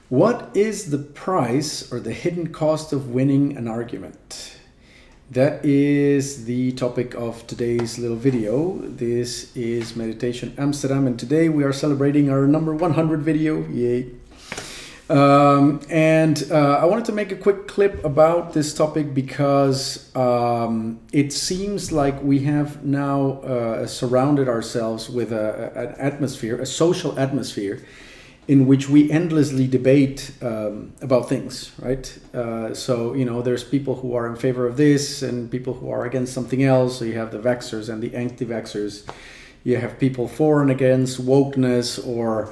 What is the price or the hidden cost of winning an argument? That is the topic of today's little video. This is Meditation Amsterdam, and today we are celebrating our number 100 video. Yay! I wanted to make a quick clip about this topic because it seems like we have now surrounded ourselves with an atmosphere, a social atmosphere, in which we endlessly debate about things, right? So, you know, there's people who are in favor of this and people who are against something else. So you have the vaxxers and the anti-vaxxers. You have people for and against wokeness, or,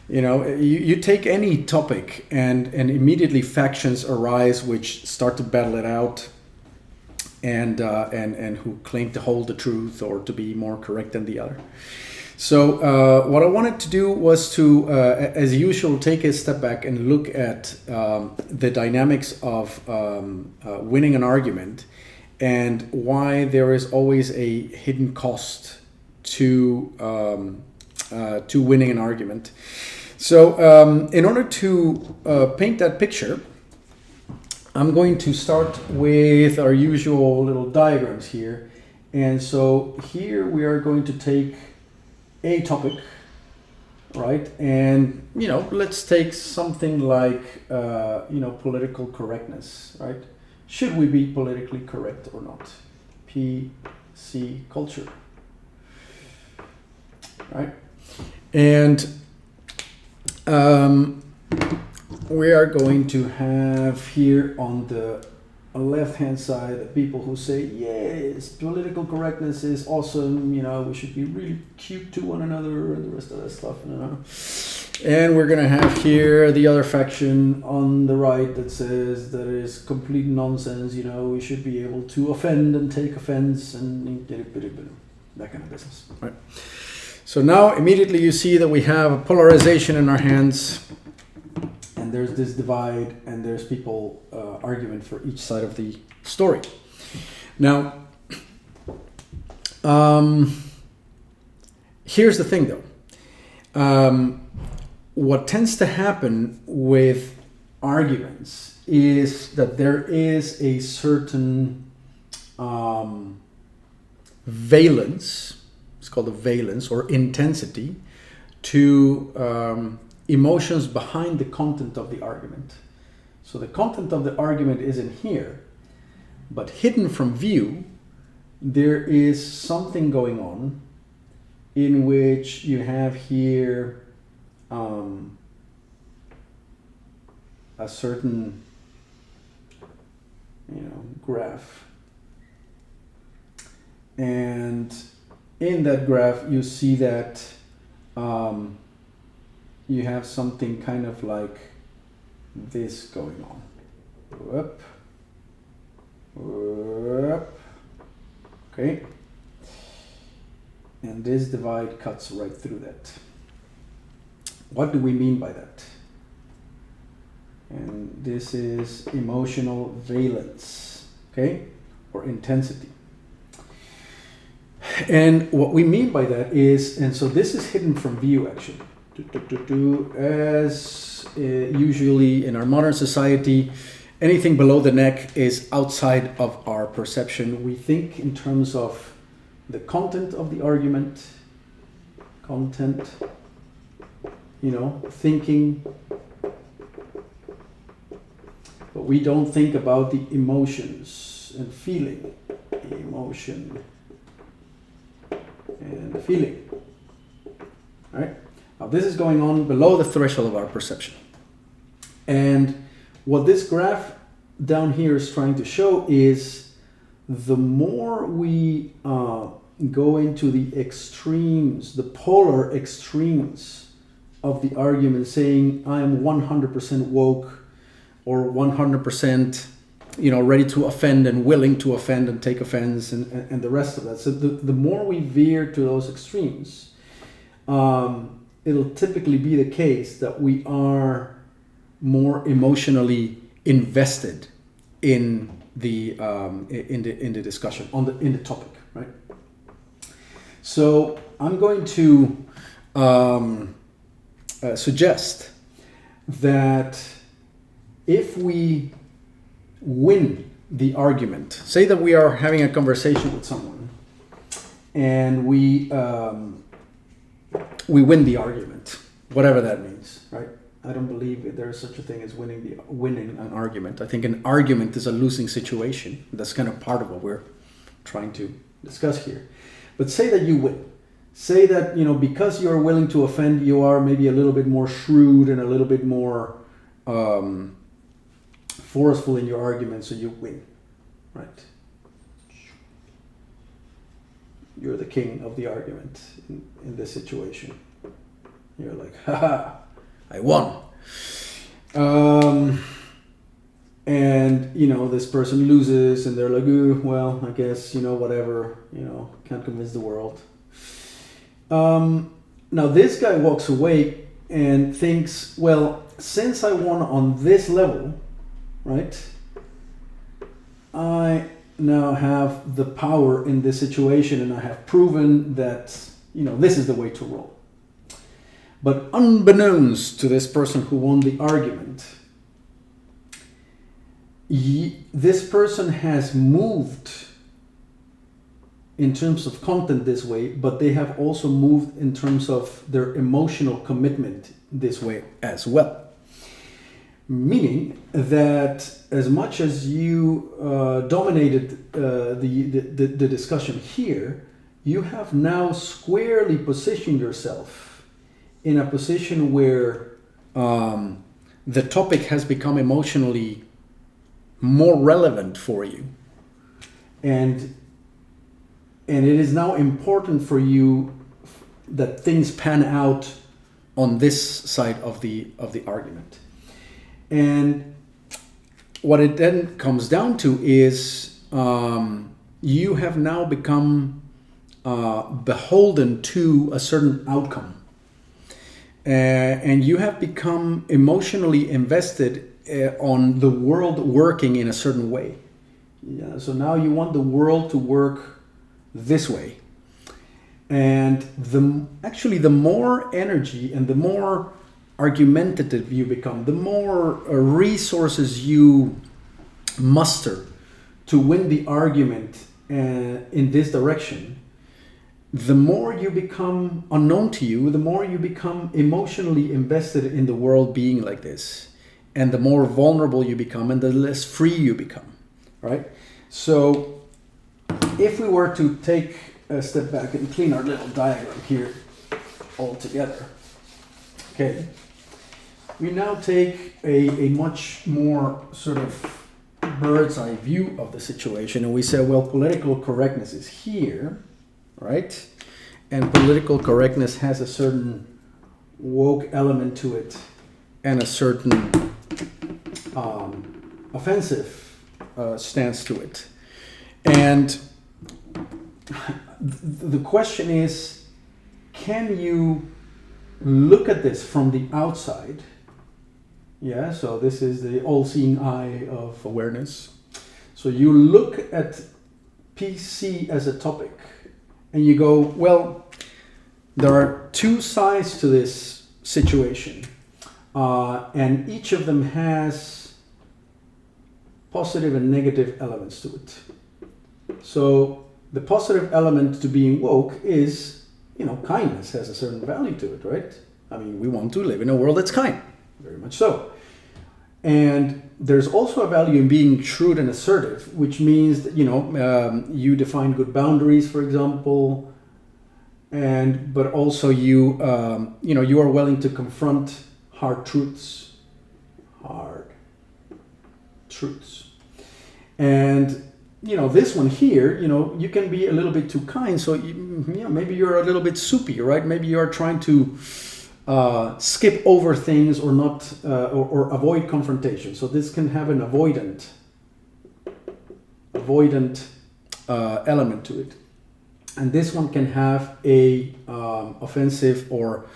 you know, you take any topic and immediately factions arise which start to battle it out and who claim to hold the truth or to be more correct than the other. So what I wanted to do was to, as usual, take a step back and look at the dynamics of winning an argument and why there is always a hidden cost to winning an argument. So in order to paint that picture, I'm going to start with our usual little diagrams here. And so here we are going to take a topic, right? And, you know, let's take something like, political correctness, right? Should we be politically correct or not? PC culture, right? And we are going to have here on the left-hand side the people who say, yes, political correctness is awesome, you know, we should be really cute to one another and the rest of that stuff, you know. And we're gonna have here the other faction on the right that says that it is complete nonsense, you know, we should be able to offend and take offense and that kind of business, right? So now immediately you see that we have a polarization in our hands. And there's this divide, and there's people arguing for each side of the story. Now, here's the thing, though. What tends to happen with arguments is that there is a certain valence, it's called a valence or intensity, to emotions behind the content of the argument. So the content of the argument isn't here, but hidden from view, there is something going on in which you have here a certain, graph. And in that graph, you see that you have something kind of like this going on. Whoop. Whoop. Okay. And this divide cuts right through that. What do we mean by that? And this is emotional valence, okay, or intensity. And what we mean by that is, and so this is hidden from view actually. As usually in our modern society, anything below the neck is outside of our perception. We think in terms of the content of the argument, thinking, but we don't think about the emotions and feeling, emotion and feeling, all right? Now, this is going on below the threshold of our perception. And what this graph down here is trying to show is the more we go into the extremes, the polar extremes of the argument, saying I am 100% woke or 100% ready to offend and willing to offend and take offense and the rest of that. So the more we veer to those extremes, it'll typically be the case that we are more emotionally invested in the discussion in the topic, right? So I'm going to suggest that if we win the argument, say that we are having a conversation with someone and we win the argument, whatever that means, right? I don't believe there is such a thing as winning an argument. I think an argument is a losing situation. That's kind of part of what we're trying to discuss here. But say that you win. Say that, because you're willing to offend, you are maybe a little bit more shrewd and a little bit more forceful in your argument, so you win, right? You're the king of the argument in this situation. You're like, haha, I won. And, this person loses and they're like, ooh, well, I guess, whatever, can't convince the world. Now this guy walks away and thinks, well, since I won on this level, right, I now have the power in this situation and I have proven that, this is the way to roll. But unbeknownst to this person who won the argument, this person has moved in terms of content this way, but they have also moved in terms of their emotional commitment this way as well. Meaning that as much as you dominated the discussion here, you have now squarely positioned yourself in a position where the topic has become emotionally more relevant for you. And it is now important for you that things pan out on this side of the argument. And what it then comes down to is you have now become beholden to a certain outcome. And you have become emotionally invested on the world working in a certain way. Yeah, so now you want the world to work this way. And the more energy and the more argumentative you become, the more resources you muster to win the argument in this direction, the more you become unknown to you, the more you become emotionally invested in the world being like this, and the more vulnerable you become and the less free you become, right? So if we were to take a step back and clean our little diagram here all together, okay, we now take a much more sort of bird's eye view of the situation, and we say, well, political correctness is here, right? And political correctness has a certain woke element to it and a certain offensive stance to it. And the question is, can you look at this from the outside? Yeah, so this is the all-seeing eye of awareness. So you look at PC as a topic and you go, well, there are two sides to this situation, and each of them has positive and negative elements to it. So the positive element to being woke is, kindness has a certain value to it, right? I mean, we want to live in a world that's kind, very much so. And there's also a value in being shrewd and assertive, which means that, you define good boundaries, for example, but also you are willing to confront hard truths. And this one here, you can be a little bit too kind, so maybe you're a little bit soupy, right? Maybe you're trying to skip over things or not or avoid confrontation. So this can have an avoidant element to it, and this one can have a offensive or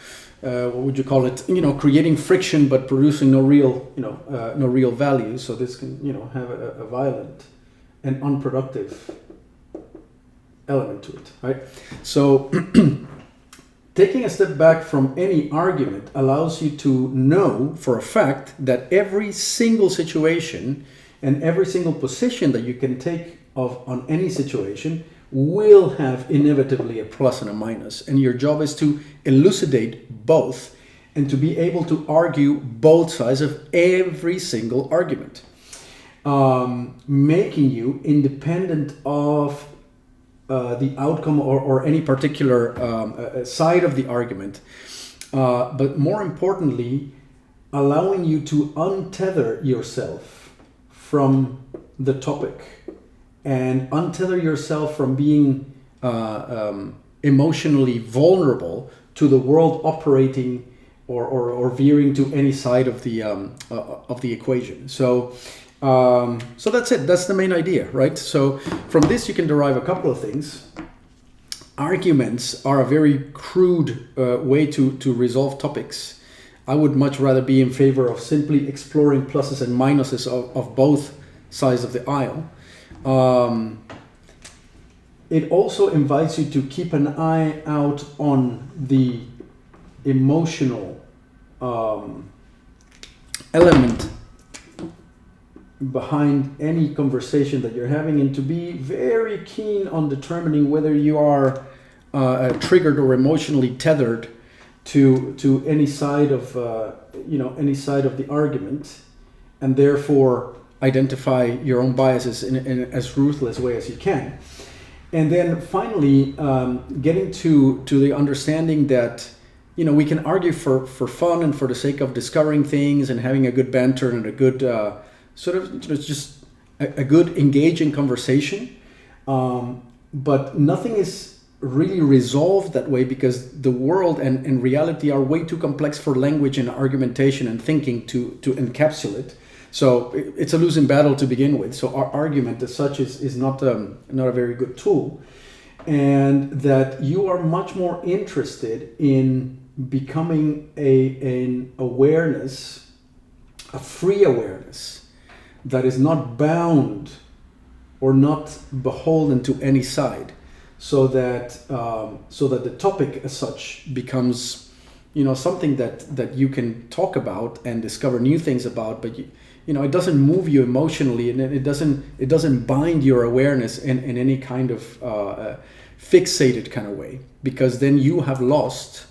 what would you call it? Creating friction but producing no real value. So this can have a violent and unproductive element to it, right? So Taking a step back from any argument allows you to know for a fact that every single situation and every single position that you can take on any situation will have inevitably a plus and a minus. And your job is to elucidate both and to be able to argue both sides of every single argument, making you independent of the outcome or any particular side of the argument, but more importantly, allowing you to untether yourself from the topic and untether yourself from being emotionally vulnerable to the world operating or veering to any side of the equation. So that's it. That's the main idea, right? So from this you can derive a couple of things. Arguments are a very crude way to resolve topics. I would much rather be in favor of simply exploring pluses and minuses of both sides of the aisle. It also invites you to keep an eye out on the emotional element behind any conversation that you're having, and to be very keen on determining whether you are triggered or emotionally tethered to any side of any side of the argument, and therefore identify your own biases in as ruthless way as you can. And then finally, getting to the understanding that we can argue for fun and for the sake of discovering things and having a good banter and a good just a good engaging conversation, but nothing is really resolved that way, because the world and reality are way too complex for language and argumentation and thinking to encapsulate. So it's a losing battle to begin with. So our argument as such is not a very good tool, and that you are much more interested in becoming an awareness, a free awareness that is not bound or not beholden to any side, so that the topic as such becomes something that you can talk about and discover new things about, but it doesn't move you emotionally, and it doesn't bind your awareness in any kind of fixated kind of way, because then you have lost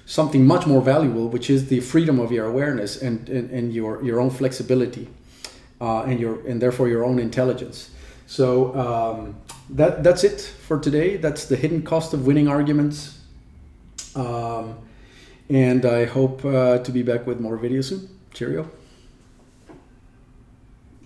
something much more valuable, which is the freedom of your awareness and your own flexibility, and therefore your own intelligence. So that's it for today. That's the hidden cost of winning arguments, and I hope to be back with more videos soon. Cheerio.